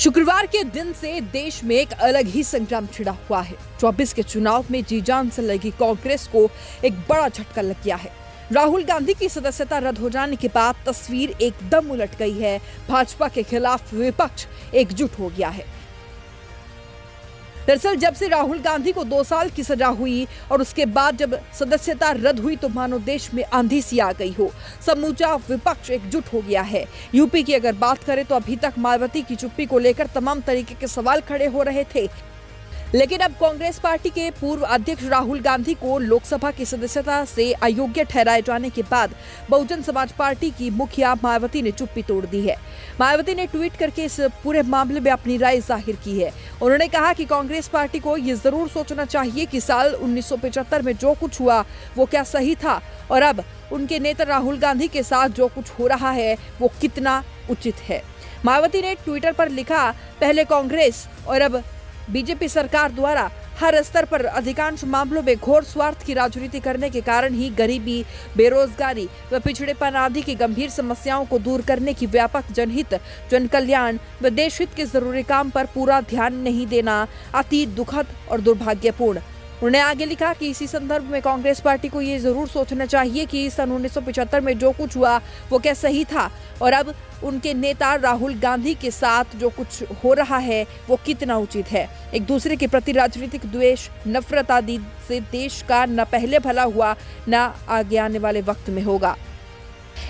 शुक्रवार के दिन से देश में एक अलग ही संग्राम छिड़ा हुआ है। 24 के चुनाव में जी जान से लगी कांग्रेस को एक बड़ा झटका लग गया है। राहुल गांधी की सदस्यता रद्द हो जाने के बाद तस्वीर एकदम उलट गई है। भाजपा के खिलाफ विपक्ष एकजुट हो गया है। दरअसल जब से राहुल गांधी को 2 साल की सजा हुई और उसके बाद जब सदस्यता रद्द हुई तो मानो देश में आंधी सी आ गई हो। समूचा विपक्ष एकजुट हो गया है। यूपी की अगर बात करें तो अभी तक मायावती की चुप्पी को लेकर तमाम तरीके के सवाल खड़े हो रहे थे, लेकिन अब कांग्रेस पार्टी के पूर्व अध्यक्ष राहुल गांधी को लोकसभा की सदस्यता से अयोग्य ठहराए जाने के बाद बहुजन समाज पार्टी की मुखिया मायावती ने चुप्पी तोड़ दी है। मायावती ने ट्वीट करके इस पूरे मामले में अपनी राय जाहिर की है। उन्होंने कहा कि कांग्रेस पार्टी को ये जरूर सोचना चाहिए कि साल 1975 में जो कुछ हुआ वो क्या सही था और अब उनके नेता राहुल गांधी के साथ जो कुछ हो रहा है वो कितना उचित है। मायावती ने ट्विटर पर लिखा, पहले कांग्रेस और अब बीजेपी सरकार द्वारा हर स्तर पर अधिकांश मामलों में घोर स्वार्थ की राजनीति करने के कारण ही गरीबी, बेरोजगारी व पिछड़ेपन आदि की गंभीर समस्याओं को दूर करने की व्यापक जनहित, जन कल्याण व देश हित के जरूरी काम पर पूरा ध्यान नहीं देना अति दुखद और दुर्भाग्यपूर्ण। उन्होंने आगे लिखा कि इसी संदर्भ में कांग्रेस पार्टी को ये जरूर सोचना चाहिए कि सन 1975 में जो कुछ हुआ वो क्या सही था और अब उनके नेता राहुल गांधी के साथ जो कुछ हो रहा है वो कितना उचित है। एक दूसरे के प्रति राजनीतिक द्वेष, नफरत आदि से देश का न पहले भला हुआ न आगे आने वाले वक्त में होगा।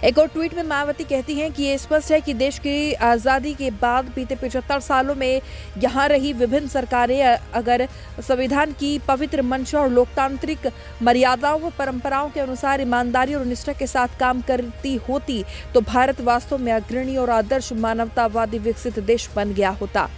एक और ट्वीट में मायावती कहती हैं कि ये स्पष्ट है कि देश की आज़ादी के बाद बीते 75 सालों में यहाँ रही विभिन्न सरकारें अगर संविधान की पवित्र मंशा और लोकतांत्रिक मर्यादाओं व परंपराओं के अनुसार ईमानदारी और निष्ठा के साथ काम करती होती तो भारत वास्तव में अग्रणी और आदर्श मानवतावादी विकसित देश बन गया होता।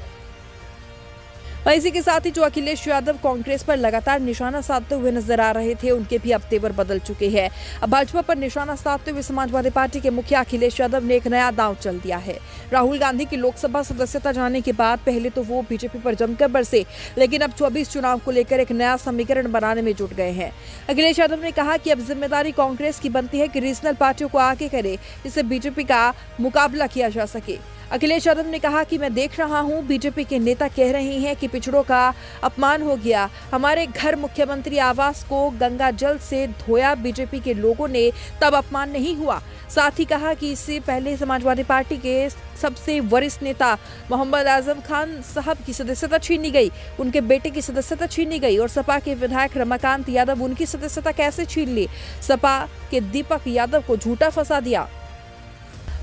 इसी के साथ ही जो अखिलेश यादव कांग्रेस पर लगातार निशाना साधते हुए नजर आ रहे थे उनके भी अब तेवर बदल चुके हैं। अब भाजपा पर निशाना साधते हुए समाजवादी पार्टी के मुखिया अखिलेश यादव ने एक नया दांव चल दिया है। राहुल गांधी की लोकसभा सदस्यता जाने के बाद पहले तो वो बीजेपी पर जमकर बरसे, लेकिन अब 24 चुनाव को लेकर एक नया समीकरण बनाने में जुट गए हैं। अखिलेश यादव ने कहा कि अब जिम्मेदारी कांग्रेस की बनती है कि रीजनल पार्टियों को आगे करे जिससे बीजेपी का मुकाबला किया जा सके। अखिलेश यादव ने कहा कि मैं देख रहा हूं बीजेपी के नेता कह रहे हैं कि पिछड़ों का अपमान हो गया, हमारे घर मुख्यमंत्री आवास को गंगा जल से धोया बीजेपी के लोगों ने, तब अपमान नहीं हुआ। साथ ही कहा कि इससे पहले समाजवादी पार्टी के सबसे वरिष्ठ नेता मोहम्मद आजम खान साहब की सदस्यता छीनी गई, उनके बेटे की सदस्यता छीनी गई और सपा के विधायक रमाकांत यादव उनकी सदस्यता कैसे छीन ली। सपा के दीपक यादव को झूठा फंसा दिया।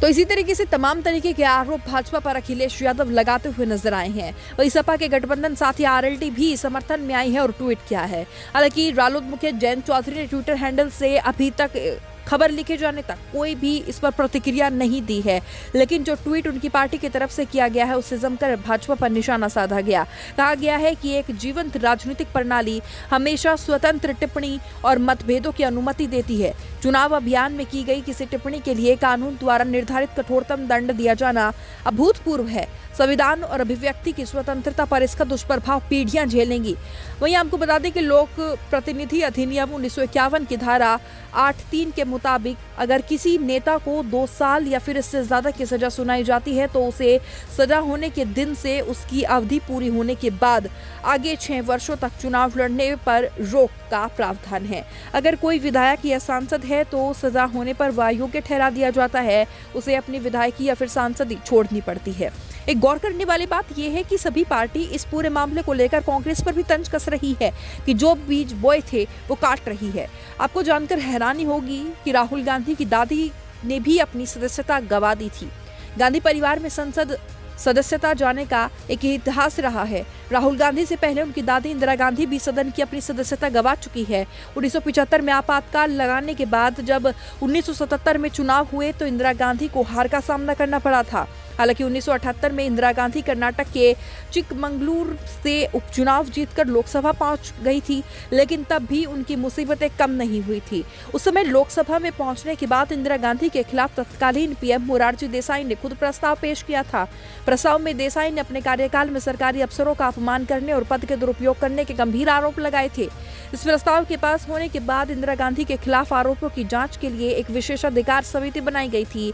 तो इसी तरीके से तमाम तरीके के आरोप भाजपा पर अखिलेश यादव लगाते हुए नजर आए हैं। वहीं सपा के गठबंधन साथी आरएलडी भी समर्थन में आई है और ट्वीट किया है। हालांकि रालोद मुखिया जयंत चौधरी ने ट्विटर हैंडल से अभी तक खबर लिखे जाने तक कोई भी इस पर प्रतिक्रिया नहीं दी है, लेकिन जो ट्वीट उनकी पार्टी की तरफ से किया गया है उससे जमकर भाजपा पर निशाना साधा गया। कहा गया है कि एक जीवंत राजनीतिक प्रणाली हमेशा स्वतंत्र टिप्पणी और मतभेदों की अनुमति देती है। चुनाव अभियान में की गई किसी टिप्पणी के लिए कानून द्वारा निर्धारित कठोरतम दंड दिया जाना अभूतपूर्व है। संविधान और अभिव्यक्ति की स्वतंत्रता पर इसका दुष्प्रभाव पीढ़ियां झेलेंगी। वहीं आपको बता दें कि लोक प्रतिनिधि अधिनियम 1951 की धारा 8(3) के मुताबिक अगर किसी नेता को 2 साल या फिर इससे ज्यादा की सजा सुनाई जाती है तो उसे सजा होने के दिन से उसकी अवधि पूरी होने के बाद आगे 6 वर्षों तक चुनाव लड़ने पर रोक का प्रावधान है। अगर कोई विधायक या सांसद है तो सजा होने पर वह अयोग्य ठहरा दिया जाता है, उसे अपनी विधायकी या फिर सांसदी छोड़नी पड़ती है। एक गौर करने वाली बात यह है कि सभी पार्टी इस पूरे मामले को लेकर कांग्रेस पर भी तंज कस रही है कि जो बीज बोए थे वो काट रही है। आपको जानकर हैरानी होगी कि राहुल गांधी की दादी ने भी अपनी सदस्यता गंवा दी थी। गांधी परिवार में संसद सदस्यता जाने का एक इतिहास रहा है। राहुल गांधी से पहले उनकी दादी इंदिरा गांधी भी सदन की अपनी सदस्यता गंवा चुकी है। 1975 में आपातकाल लगाने के बाद जब 1977 में चुनाव हुए तो इंदिरा गांधी को हार का सामना करना पड़ा था। हालांकि 1978 में इंदिरा गांधी कर्नाटक के चिकमंगलुरु से उपचुनाव जीतकर लोकसभा पहुंच गई थी, लेकिन तब भी उनकी मुसीबतें कम नहीं हुई थी। उस समय लोकसभा में पहुंचने के बाद इंदिरा गांधी के खिलाफ तत्कालीन पीएम मोरारजी देसाई ने खुद प्रस्ताव पेश किया था। प्रस्ताव में देसाई ने अपने कार्यकाल में सरकारी अफसरों का अपमान करने और पद के दुरुपयोग करने के गंभीर आरोप लगाए थे। इस प्रस्ताव के पास होने के बाद इंदिरा गांधी के खिलाफ आरोपों की जांच के लिए एक विशेषाधिकार समिति बनाई गई थी।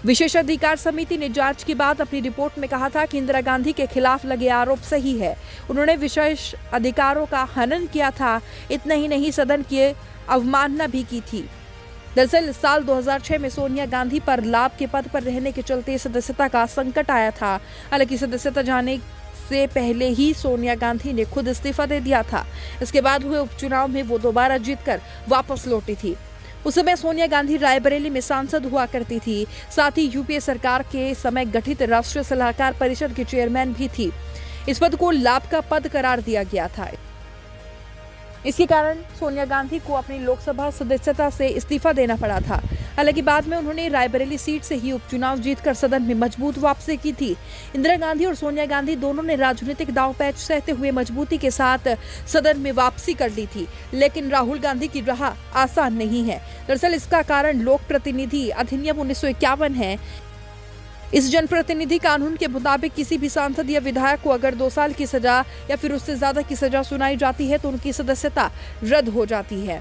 विशेषाधिकार समिति ने जांच के बाद अपनी रिपोर्ट में कहा था कि इंदिरा गांधी के खिलाफ लगे आरोप सही है। उन्होंने विशेष अधिकारों का हनन किया था। इतना ही नहीं, सदन की अवमानना भी की थी। दरअसल साल 2006 में सोनिया गांधी पर लाभ के पद पर रहने के चलते सदस्यता का संकट आया था। हालांकि सदस्यता जाने से पहले ही सोनिया गांधी ने खुद इस्तीफा दे दिया था। इसके बाद हुए उपचुनाव में वो दोबारा जीतकर वापस लौटी थी। उस समय सोनिया गांधी रायबरेली में सांसद हुआ करती थी। साथ ही यूपीए सरकार के समय गठित राष्ट्रीय सलाहकार परिषद की चेयरमैन भी थी। इस पद को लाभ का पद करार दिया गया था। इसके कारण सोनिया गांधी को अपनी लोकसभा सदस्यता से इस्तीफा देना पड़ा था। हालांकि बाद में उन्होंने रायबरेली सीट से ही उपचुनाव जीतकर सदन में मजबूत वापसी की थी। इंदिरा गांधी और सोनिया गांधी दोनों ने राजनीतिक दांवपेच सहते हुए मजबूती के साथ सदन में वापसी कर ली थी। लेकिन राहुल गांधी की राह आसान नहीं है। दरअसल इसका कारण लोक प्रतिनिधि अधिनियम 1951 है। इस जनप्रतिनिधि कानून के मुताबिक किसी भी सांसद या विधायक को अगर 2 साल की सजा या फिर उससे ज्यादा की सजा सुनाई जाती है तो उनकी सदस्यता रद्द हो जाती है।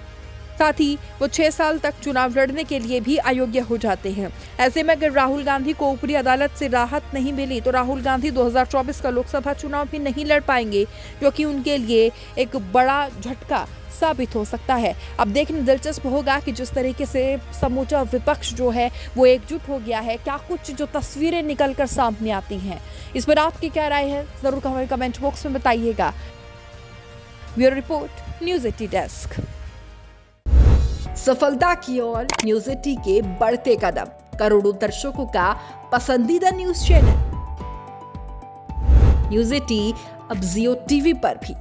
साथ ही वो 6 साल तक चुनाव लड़ने के लिए भी अयोग्य हो जाते हैं। ऐसे में अगर राहुल गांधी को ऊपरी अदालत से राहत नहीं मिली तो राहुल गांधी 2024 का लोकसभा चुनाव भी नहीं लड़ पाएंगे, जो कि उनके लिए एक बड़ा झटका साबित हो सकता है। अब देखने दिलचस्प होगा कि जिस तरीके से समूचा विपक्ष जो है वो एकजुट हो गया है, क्या कुछ जो तस्वीरें निकलकर सामने आती हैं। इस पर आपकी क्या राय है, जरूर हमें कमेंट बॉक्स में बताइएगा। Bureau report, news 80 desk. सफलता की ओर न्यूज़ 80 के बढ़ते कदम, करोड़ों दर्शकों का पसंदीदा न्यूज चैनल न्यूज़ 80 अब जियो टीवी पर भी।